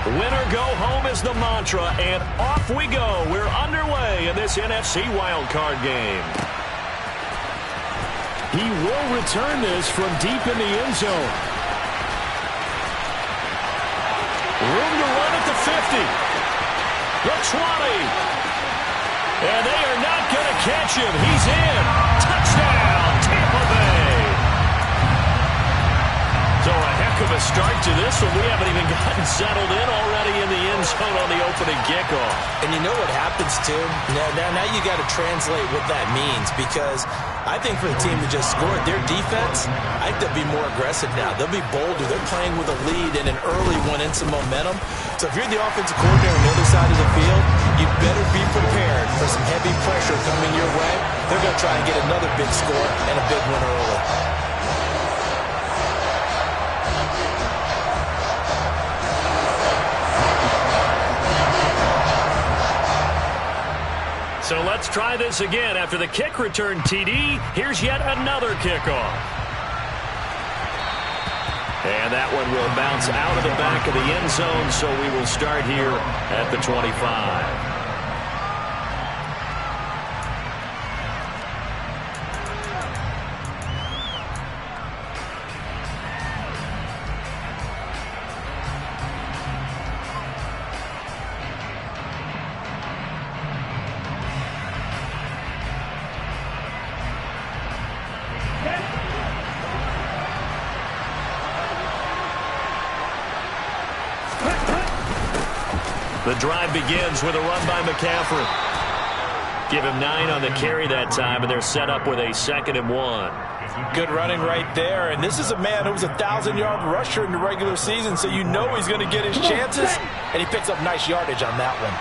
Winner go home is the mantra, and off we go. We're underway in this NFC wildcard game. He will return this from deep in the end zone. Room to run at the 50. The 20. And they are not going to catch him. He's in. Touchdown, Tampa Bay. So a heck of a start to this one. We haven't even gotten settled in already in the end zone on the opening kickoff. And you know what happens, too? Now you got to translate what that means, because I think for the team to just score their defense, I think they'll be more aggressive now. They'll be bolder. They're playing with a lead and an early one and some momentum. So if you're the offensive coordinator on the other side of the field, you better be prepared for some heavy pressure coming your way. They're going to try and get another big score and a big win early. So let's try this again. After the kick return TD, here's yet another kickoff. And that one will bounce out of the back of the end zone, so we will start here at the 25. The drive begins with a run by McCaffrey. Give him 9 on the carry that time, and they're set up with a 2nd and 1. Good running right there. And this is a man who was a 1,000-yard rusher in the regular season, so you know he's going to get his chances, and he picks up nice yardage on that one.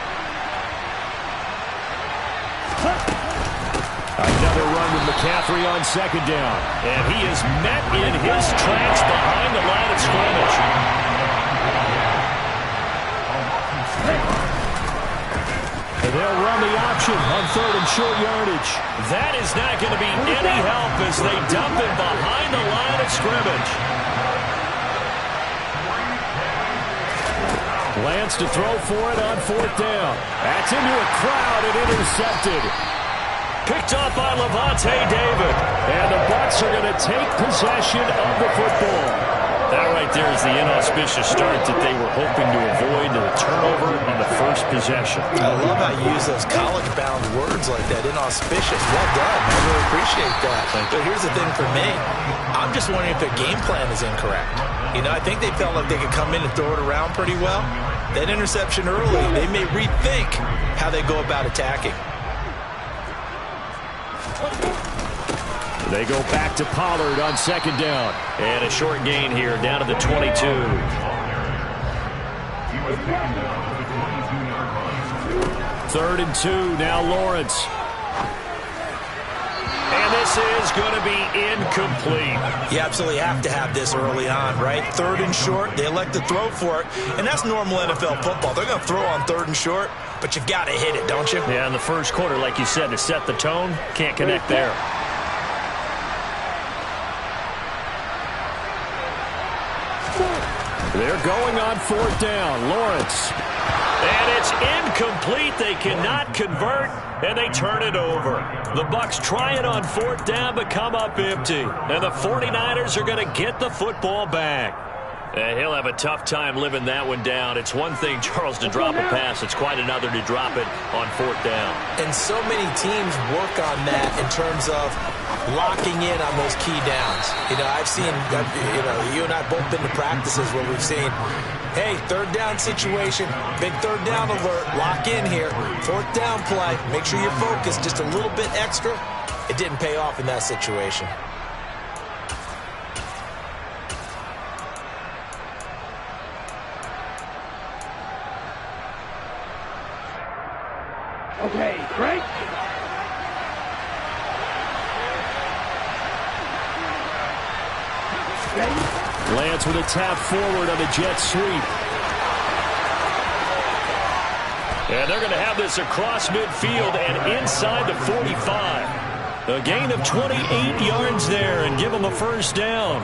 Another run with McCaffrey on 2nd down. And he is met in his tracks behind the line of scrimmage. And they'll run the option on 3rd and short yardage. That is not going to be any help as they dump it behind the line of scrimmage. Lance to throw for it on 4th down. That's into a crowd and intercepted. Picked off by Levante David. And the Bucs are going to take possession of the football. That right there is the inauspicious start that they were hoping to avoid, the turnover on the first possession. I love how you use those college-bound words like that, inauspicious. Well done. I really appreciate that. But here's the thing for me. I'm just wondering if their game plan is incorrect. You know, I think they felt like they could come in and throw it around pretty well. That interception early, they may rethink how they go about attacking. They go back to Pollard on 2nd down. And a short gain here down to the 22. 3rd and 2, now Lawrence. And this is going to be incomplete. You absolutely have to have this early on, right? 3rd and short, they elect to throw for it. And that's normal NFL football. They're going to throw on 3rd and short, but you've got to hit it, don't you? Yeah, in the first quarter, like you said, to set the tone, can't connect there. They're going on 4th down. Lawrence. And it's incomplete. They cannot convert, and they turn it over. The Bucs try it on 4th down, but come up empty. And the 49ers are going to get the football back. And he'll have a tough time living that one down. It's one thing, Charles, to drop a pass. It's quite another to drop it on 4th down. And so many teams work on that in terms of locking in on those key downs. You know, I've seen, you and I both been to practices where we've seen, hey, 3rd down situation, big 3rd down alert, lock in here, 4th down play, make sure you're focused just a little bit extra. It didn't pay off in that situation. Okay, break. Lance with a tap forward on the jet sweep. And they're going to have this across midfield and inside the 45. A gain of 28 yards there and give them a 1st down.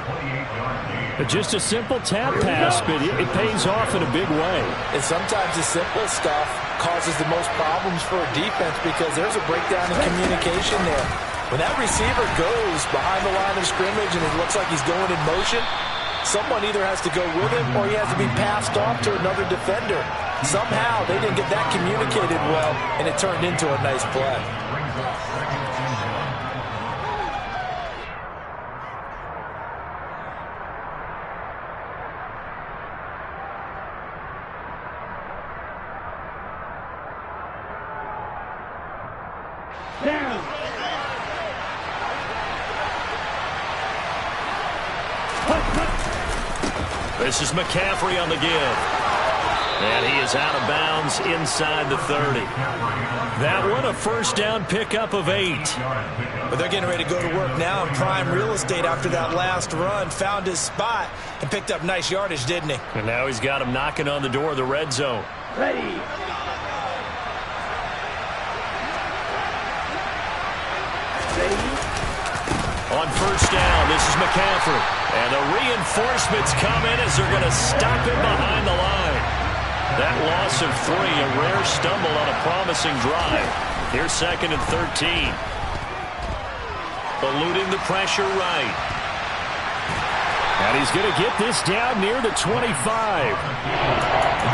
Just a simple tap pass, but it pays off in a big way. And sometimes the simple stuff causes the most problems for a defense because there's a breakdown in communication there. When that receiver goes behind the line of scrimmage and it looks like he's going in motion, someone either has to go with him or he has to be passed off to another defender. Somehow they didn't get that communicated well, and it turned into a nice play. This is McCaffrey on the give. And he is out of bounds inside the 30. That one a first down pickup of 8. But they're getting ready to go to work now in prime real estate after that last run. Found his spot and picked up nice yardage, didn't he? And now he's got him knocking on the door of the red zone. Ready. On first down, this is McCaffrey. And the reinforcements come in as they're going to stop him behind the line. That loss of 3, a rare stumble on a promising drive. Here's 2nd and 13. Eluding the pressure right. And he's going to get this down near the 25.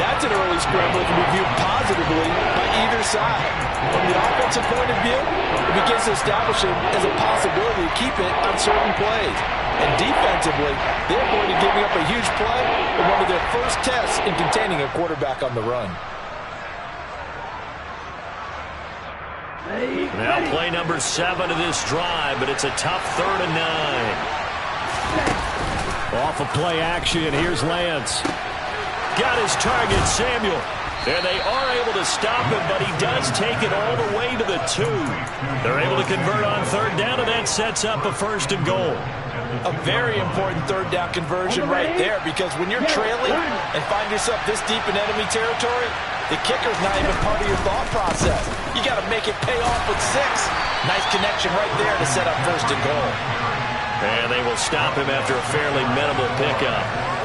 That's an early scramble that can be viewed positively by either side. From the offensive point of view, it begins to establish him as a possibility to keep it on certain plays. And defensively, they're going to giving up a huge play in one of their first tests in containing a quarterback on the run. Now play number 7 of this drive, but it's a tough 3rd and 9. Off of play action, here's Lance. Got his target, Samuel. And they are able to stop him, but he does take it all the way to the 2. They're able to convert on 3rd down, and that sets up a 1st and goal. A very important 3rd down conversion right there, because when you're trailing and find yourself this deep in enemy territory, the kicker's not even part of your thought process. You got to make it pay off with 6. Nice connection right there to set up 1st and goal. And they will stop him after a fairly minimal pickup.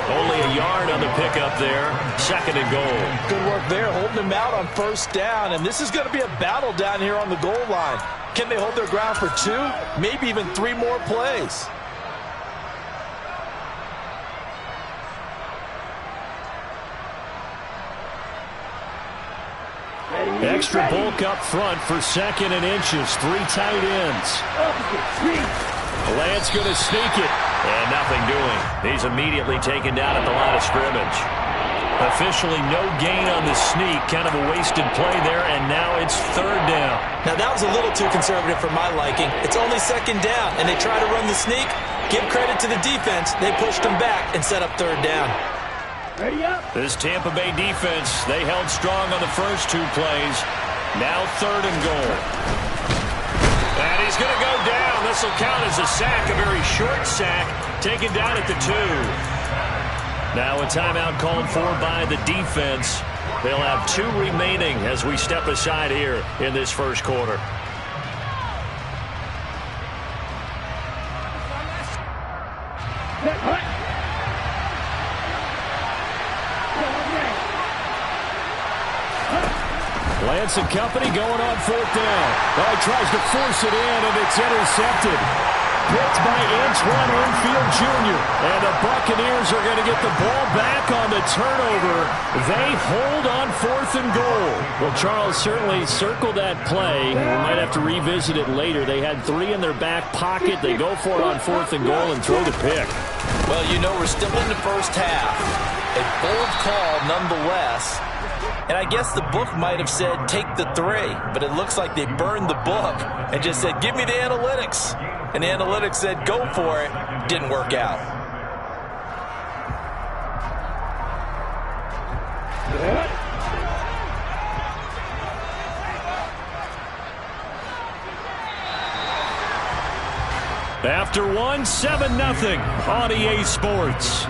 Only a yard on the pickup there. 2nd and goal. Good work there, holding him out on 1st down. And this is going to be a battle down here on the goal line. Can they hold their ground for 2, maybe even 3 more plays? Extra bulk up front for 2nd and inches. 3 tight ends. Lance going to sneak it. And nothing doing. He's immediately taken down at the line of scrimmage. Officially no gain on the sneak. Kind of a wasted play there, and now it's 3rd down. Now that was a little too conservative for my liking. It's only 2nd down, and they try to run the sneak. Give credit to the defense. They pushed them back and set up 3rd down. Ready up. This Tampa Bay defense, they held strong on the first 2 plays. Now 3rd and goal. And he's going to go down. This will count as a sack, a very short sack, taken down at the 2. Now a timeout called for by the defense. They'll have 2 remaining as we step aside here in this first quarter. Lance and company going on 4th down. Well, he tries to force it in, and it's intercepted. Picked by Antoine Winfield Jr. And the Buccaneers are going to get the ball back on the turnover. They hold on 4th and goal. Well, Charles, certainly circle that play. We might have to revisit it later. They had 3 in their back pocket. They go for it on 4th and goal and throw the pick. Well, you know, we're still in the first half. A bold call nonetheless. And I guess the book might have said, take the 3. But it looks like they burned the book and just said, give me the analytics. And the analytics said, go for it. Didn't work out. After 1, 7-0 on EA Sports.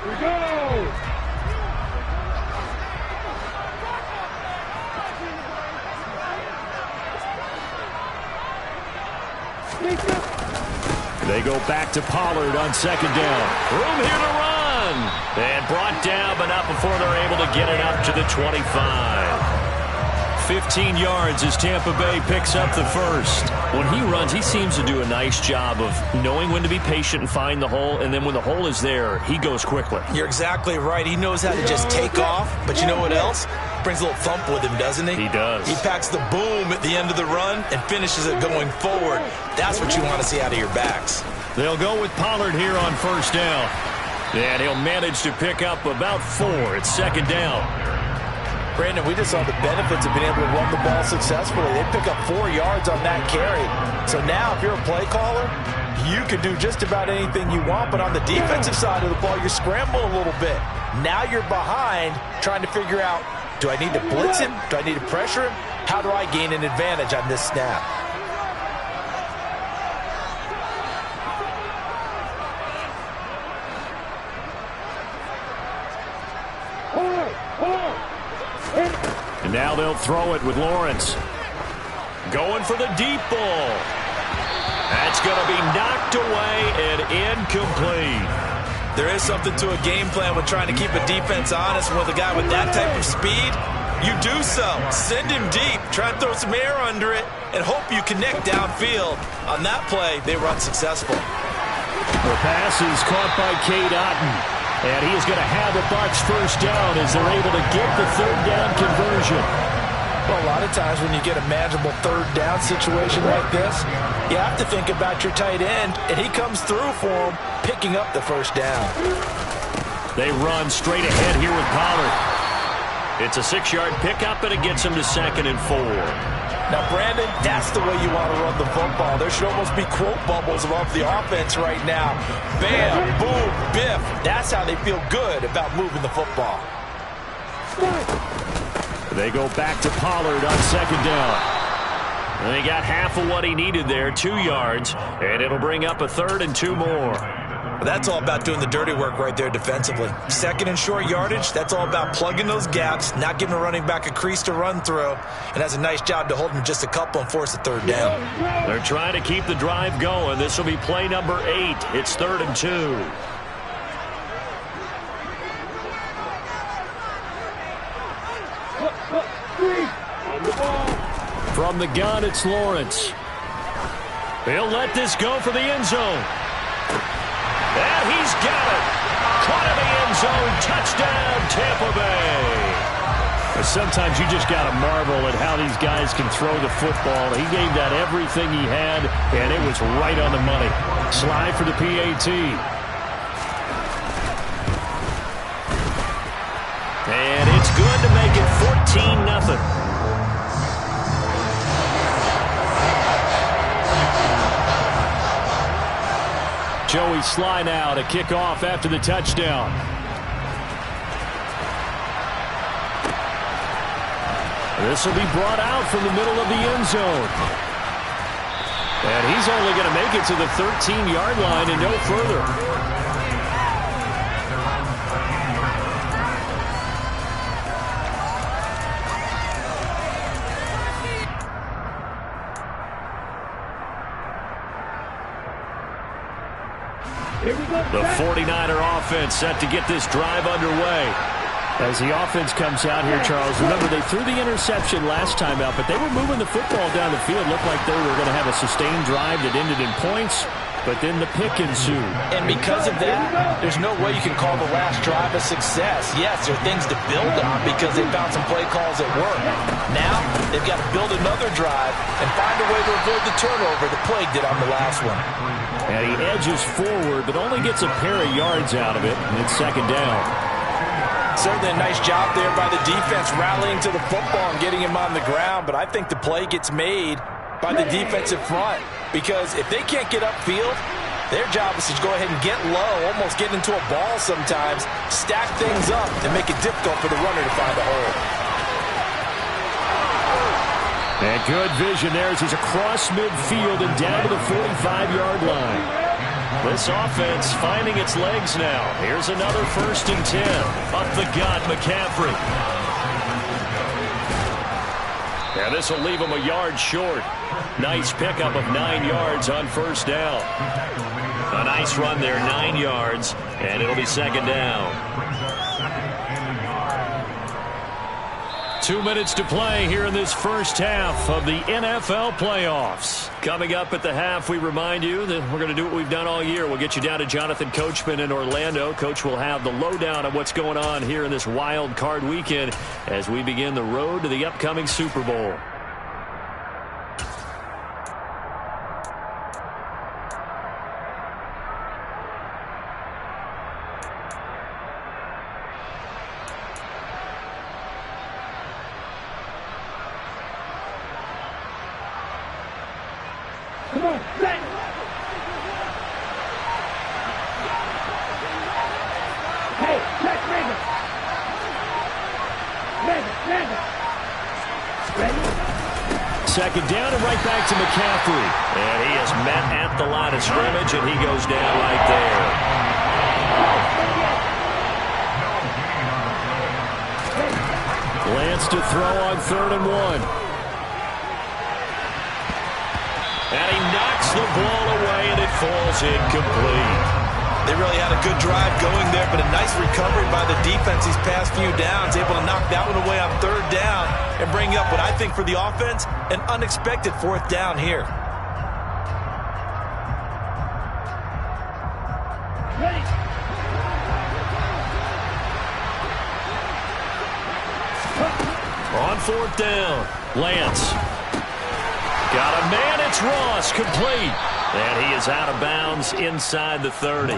We go! They go back to Pollard on second down. Room here to run. And brought down, but not before they're able to get it up to the 25. 15 yards as Tampa Bay picks up the first. When he runs, he seems to do a nice job of knowing when to be patient and find the hole, and then when the hole is there, he goes quickly. You're exactly right. He knows how to just take off, but you know what else? Brings a little thump with him, doesn't he? He does. He packs the boom at the end of the run and finishes it going forward. That's what you want to see out of your backs. They'll go with Pollard here on first down. And he'll manage to pick up about 4 at second down. Brandon, we just saw the benefits of being able to run the ball successfully. They pick up 4 yards on that carry. So now if you're a play caller, you can do just about anything you want. But on the defensive side of the ball, you scramble a little bit. Now you're behind trying to figure out, do I need to blitz him? Do I need to pressure him? How do I gain an advantage on this snap? And now they'll throw it with Lawrence. Going for the deep ball. That's going to be knocked away and incomplete. There is something to a game plan with trying to keep a defense honest. With a guy with that type of speed, you do so. Send him deep. Try and throw some air under it and hope you connect downfield. On that play, they run successful. The pass is caught by Cade Otton. And he is going to have the Bucs first down as they're able to get the third down conversion. Well, a lot of times when you get a manageable third down situation like this, you have to think about your tight end, and he comes through for him, picking up the first down. They run straight ahead here with Pollard. It's a 6-yard pickup, and it gets him to 2nd and 4. Now, Brandon, that's the way you want to run the football. There should almost be quote bubbles above the offense right now. Bam, boom, biff. That's how they feel good about moving the football. They go back to Pollard on second down. And they got half of what he needed there, 2 yards, and it'll bring up a 3rd and 2 more. That's all about doing the dirty work right there defensively. 2nd and short yardage, that's all about plugging those gaps, not giving a running back a crease to run through, and has a nice job to hold him just a couple and force a 3rd down. They're trying to keep the drive going. This will be play number 8. It's 3rd and 2. From the gun, it's Lawrence. He'll let this go for the end zone. And he's got it. Caught in the end zone. Touchdown, Tampa Bay. Sometimes you just got to marvel at how these guys can throw the football. He gave that everything he had, and it was right on the money. Slide for the PAT. And it's good to make it 14-0. Joey Sly now to kick off after the touchdown. This will be brought out from the middle of the end zone. And he's only going to make it to the 13-yard line and no further. The 49er offense set to get this drive underway. As the offense comes out here, Charles, remember they threw the interception last time out, but they were moving the football down the field. Looked like they were going to have a sustained drive that ended in points, but then the pick ensued. And because of that, there's no way you can call the last drive a success. Yes, there are things to build on because they found some play calls that work. Now, they've got to build another drive and find a way to avoid the turnover that plagued it on the last one. And he edges forward, but only gets a pair of yards out of it, and it's 2nd down. Certainly a nice job there by the defense rallying to the football and getting him on the ground, but I think the play gets made by the defensive front because if they can't get upfield, their job is to go ahead and get low, almost get into a ball sometimes, stack things up, and make it difficult for the runner to find a hole. And good vision there as he's across midfield and down to the 45-yard line. This offense finding its legs now. Here's another 1st and 10. Up the gut, McCaffrey. And this will leave him a yard short. Nice pickup of 9 yards on 1st down. A nice run there, 9 yards, and it'll be 2nd down. 2 minutes to play here in this first half of the NFL playoffs. Coming up at the half, we remind you that we're going to do what we've done all year. We'll get you down to Jonathan Coachman in Orlando. Coach will have the lowdown on what's going on here in this wild card weekend as we begin the road to the upcoming Super Bowl. Come on, set! Hey, check Raven! Raven! Ready? 2nd down and right back to McCaffrey. And he is met at the line of scrimmage, and he goes down right there. Lance to throw on 3rd and 1. And he knocks the ball away, and it falls incomplete. They really had a good drive going there, but a nice recovery by the defense these past few downs. Able to knock that one away on 3rd down and bring up what I think for the offense, an unexpected 4th down here. Ready? On 4th down, Lance. Got a man, it's Ross, complete. And he is out of bounds inside the 30.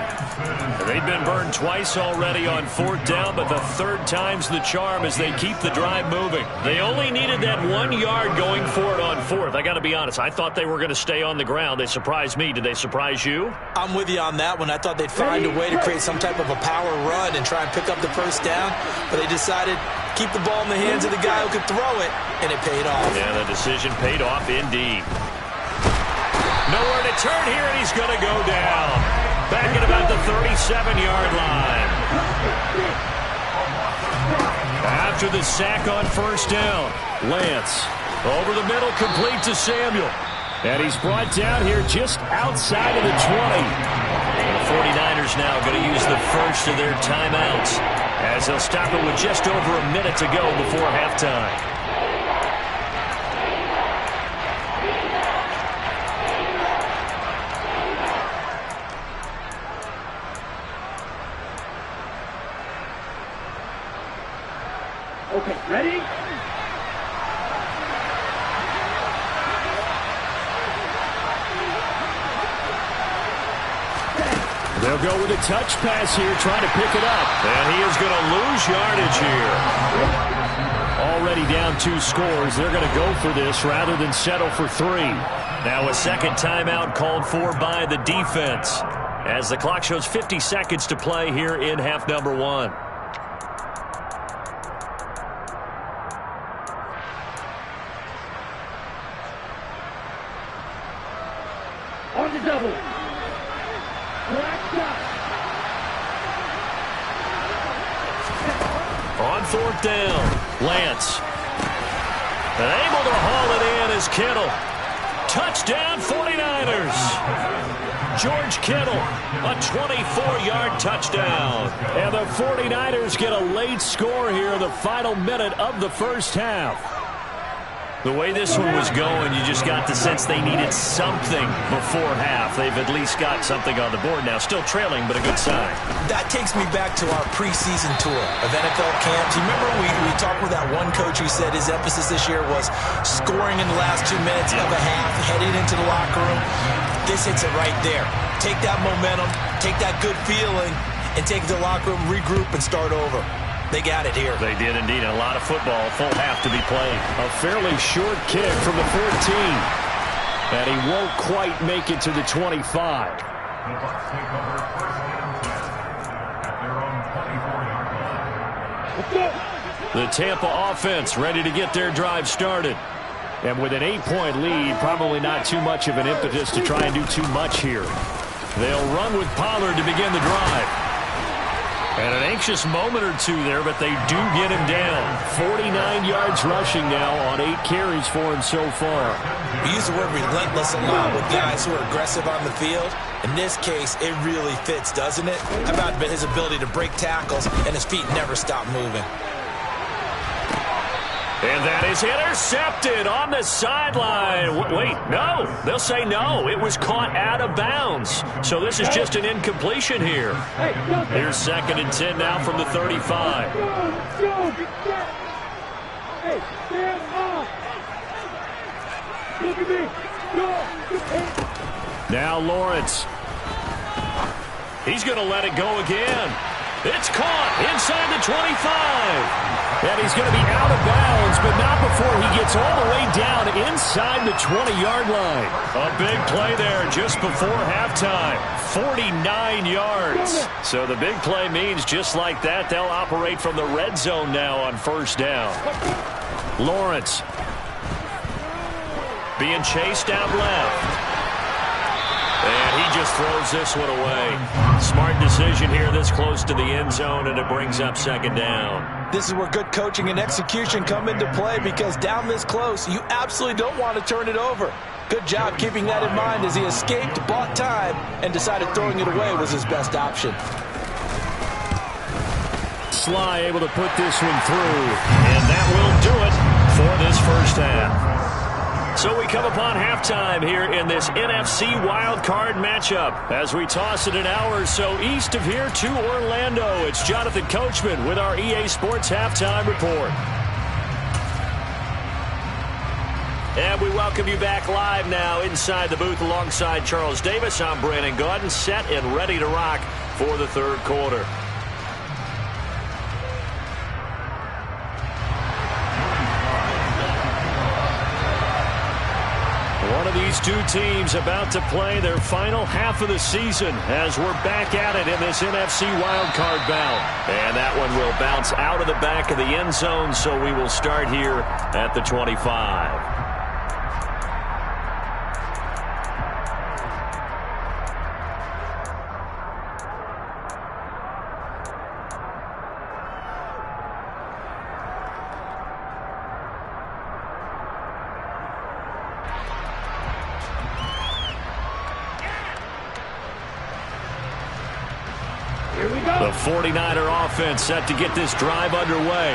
They've been burned twice already on 4th down, but the 3rd time's the charm as they keep the drive moving. They only needed that 1 yard going for it on 4th. I got to be honest, I thought they were going to stay on the ground. They surprised me. Did they surprise you? I'm with you on that one. I thought they'd find a way to create some type of a power run and try and pick up the 1st down, but they decided keep the ball in the hands of the guy who could throw it, and it paid off. Yeah, the decision paid off indeed. Nowhere to turn here, and he's going to go down. Back at about the 37-yard line. After the sack on 1st down, Lance over the middle, complete to Samuel. And he's brought down here just outside of the 20. The 49ers now going to use the first of their timeouts as they'll stop it with just over a minute to go before halftime. Okay, ready? They'll go with a touch pass here, trying to pick it up. And he is going to lose yardage here. Already down 2 scores. They're going to go for this rather than settle for 3. Now a 2nd timeout called for by the defense as the clock shows 50 seconds to play here in half number 1. On the double. On 4th down, Lance. And able to haul it in is Kittle. Touchdown 49ers. George Kittle, a 24-yard touchdown. And the 49ers get a late score here in the final minute of the first half. The way this one was going, you just got the sense they needed something before half. They've at least got something on the board now. Still trailing, but a good sign. That takes me back to our preseason tour of NFL camps. You remember we talked with that one coach who said his emphasis this year was scoring in the last 2 minutes of a half, heading into the locker room. This hits it right there. Take that momentum, take that good feeling, and take it to the locker room, regroup, and start over. They got it here. They did indeed. A lot of football, full half to be played. A fairly short kick from the 14. And he won't quite make it to the 25. The Tampa offense ready to get their drive started. And with an 8-point lead, probably not too much of an impetus to try and do too much here. They'll run with Pollard to begin the drive. And an anxious moment or two there, but they do get him down. 49 yards rushing now on 8 carries for him so far. We use the word relentless a lot with guys who are aggressive on the field. In this case, it really fits, doesn't it? How about his ability to break tackles and his feet never stop moving? And that is intercepted on the sideline. Wait, no. They'll say no. It was caught out of bounds. So this is just an incompletion here. Here's 2nd and 10 now from the 35. Hey, stand up. Look at me. Now Lawrence. He's going to let it go again. It's caught inside the 25. And he's going to be out of bounds, but not before he gets all the way down inside the 20-yard line. A big play there just before halftime. 49 yards. So the big play means just like that, they'll operate from the red zone now on 1st down. Lawrence being chased out left. And he just throws this one away. Smart decision here this close to the end zone, and it brings up 2nd down. This is where good coaching and execution come into play, because down this close, you absolutely don't want to turn it over. Good job keeping that in mind as he escaped, bought time, and decided throwing it away was his best option. Sly able to put this one through, and that will do it for this 1st half. So we come upon halftime here in this NFC wildcard matchup. As we toss it an hour or so east of here to Orlando, it's Jonathan Coachman with our EA Sports Halftime Report. And we welcome you back live now inside the booth alongside Charles Davis. I'm Brandon Gaudin, set and ready to rock for the 3rd quarter. One of these two teams about to play their final half of the season as we're back at it in this NFC wildcard bout. And that one will bounce out of the back of the end zone, so we will start here at the 25. The 49er offense set to get this drive underway.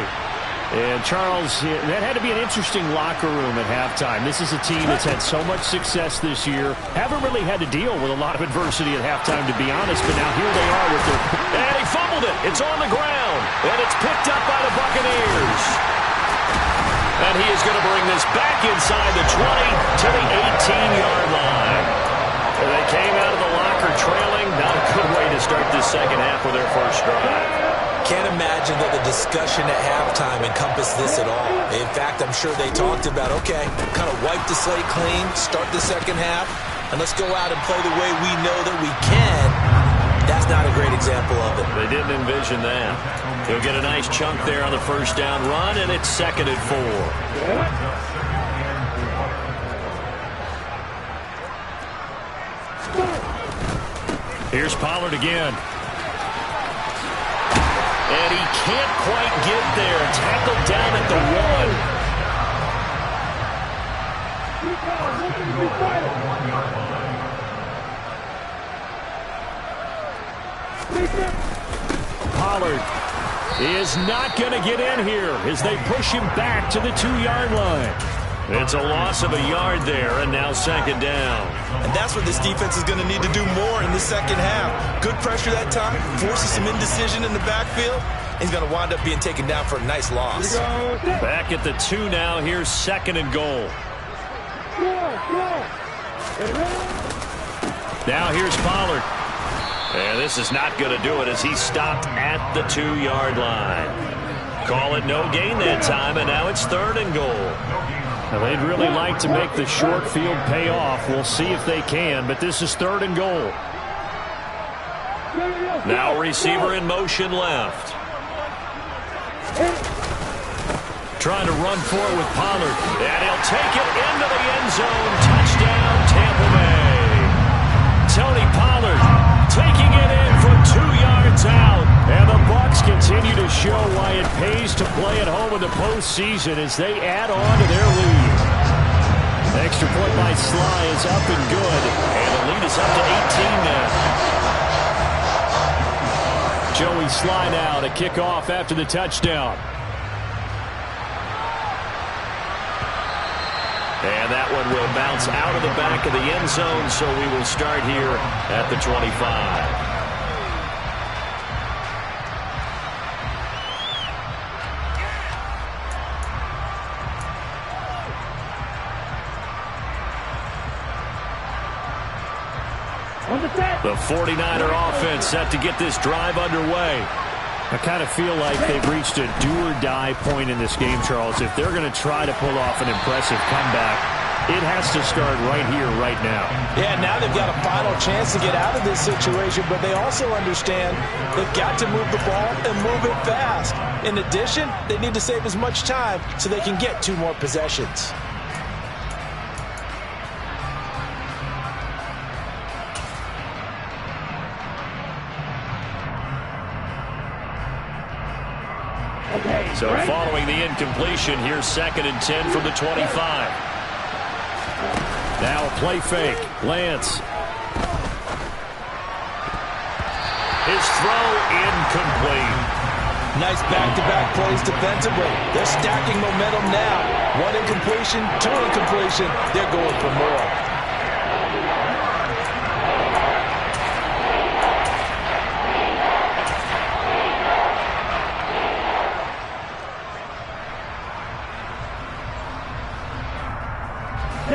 And Charles, that had to be an interesting locker room at halftime. This is a team that's had so much success this year. Haven't really had to deal with a lot of adversity at halftime, to be honest. But now here they are with their... And he fumbled it. It's on the ground. And it's picked up by the Buccaneers. And he is going to bring this back inside the 20 to the 18-yard line. And they came out of the locker trailing. Not a good way to start this 2nd half with their 1st drive. Can't imagine that the discussion at halftime encompassed this at all. In fact, I'm sure they talked about, okay, kind of wipe the slate clean, start the 2nd half, and let's go out and play the way we know that we can. That's not a great example of it. They didn't envision that. He'll get a nice chunk there on the 1st down run, and it's 2nd and 4. Here's Pollard again. And he can't quite get there. Tackled down at the 1. Pollard is not going to get in here as they push him back to the 2-yard line. It's a loss of a yard there, and now 2nd down. And that's what this defense is going to need to do more in the 2nd half. Good pressure that time, forces some indecision in the backfield. He's going to wind up being taken down for a nice loss. Back at the 2 now. Here's 2nd and goal. Now here's Pollard. And this is not going to do it as he stopped at the 2-yard line. Call it no gain that time, and now it's 3rd and goal. Now, they'd really like to make the short field pay off. We'll see if they can, but this is 3rd and goal. Now receiver in motion left. Trying to run for it with Pollard. And he'll take it into the end zone. Touchdown, Tampa Bay. Tony Pollard to play at home in the postseason as they add on to their lead. Extra point by Sly is up and good, and the lead is up to 18 now. Joey Sly now to kick off after the touchdown. And that one will bounce out of the back of the end zone, so we will start here at the 25. The 49er offense set to get this drive underway. I kind of feel like they've reached a do-or-die point in this game, Charles. If they're going to try to pull off an impressive comeback, it has to start right here, right now. Yeah, now they've got a final chance to get out of this situation, but they also understand they've got to move the ball and move it fast. In addition, they need to save as much time so they can get 2 more possessions. So following the incompletion, here's 2nd and 10 from the 25. Now a play fake. Lance. His throw incomplete. Nice back-to-back plays defensively. They're stacking momentum now. 1 incompletion, 2 incompletion. They're going for more.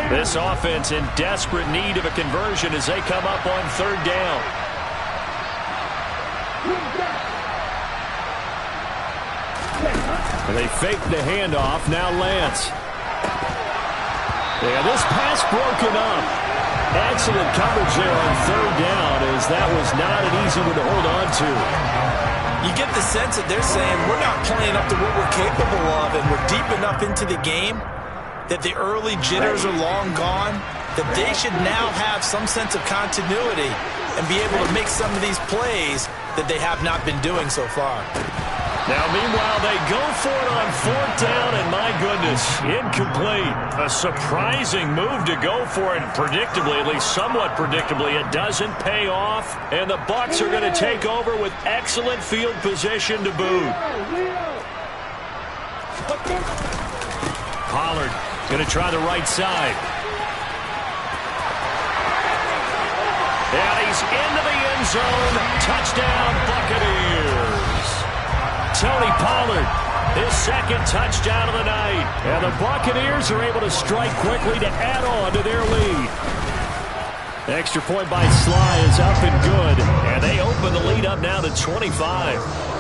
This offense in desperate need of a conversion as they come up on 3rd down. And they fake the handoff. Now Lance. Yeah, this pass broken up. Excellent coverage there on 3rd down as that was not an easy one to hold on to. You get the sense that they're saying we're not playing up to what we're capable of, and we're deep enough into the game that the early jitters are long gone, that they should now have some sense of continuity and be able to make some of these plays that they have not been doing so far. Now, meanwhile, they go for it on 4th down, and my goodness, incomplete. A surprising move to go for it, predictably, at least somewhat predictably. It doesn't pay off, and the Bucs are going to take over with excellent field position to boot. Pollard going to try the right side. And he's into the end zone. Touchdown, Buccaneers. Tony Pollard, his 2nd touchdown of the night. And the Buccaneers are able to strike quickly to add on to their lead. Extra point by Sly is up and good. And they open the lead up now to 25.